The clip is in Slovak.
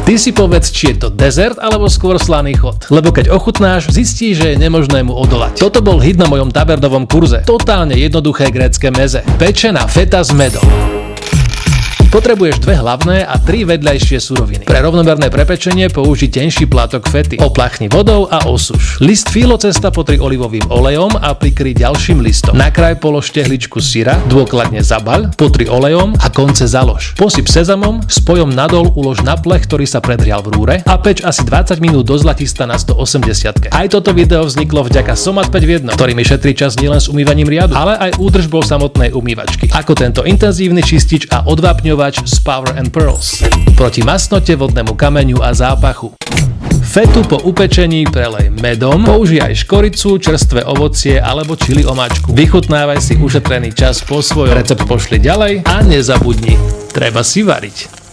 Ty si povedz, či je to dezert alebo skôr slaný chod. Lebo keď ochutnáš, zistíš, že je nemožné mu odolať. Toto bol hit na mojom tabernovom kurze. Totálne jednoduché grécke meze. Pečená feta s medom. Potrebuješ 2 hlavné a 3 vedľajšie suroviny. Pre rovnomerné prepečenie použij tenší plátok fety. Opláchni vodou a osuš. List filocesta potri olivovým olejom a prikryj ďalším listom. Nakraj polož tehličku syra, dôkladne zabaľ, potri olejom a konce založ. Posyp sezamom, spojom nadol ulož na plech, ktorý sa predhrial v rúre a peč asi 20 minút do zlatista na 180. Aj toto video vzniklo vďaka Somat 5 v 1, ktorý mi šetrí čas nielen s umývaním riadu, ale aj údržbou samotnej umývačky. Ako tento intenzívny čistič a odvápňovač z Power & Pearls. Proti masnote, vodnému kameňu a zápachu. Fetu po upečení prelej medom, použij aj škoricu, čerstvé ovocie alebo čili omáčku. Vychutnávaj si ušetrený čas po svojom. Recept pošli ďalej a nezabudni, treba si variť.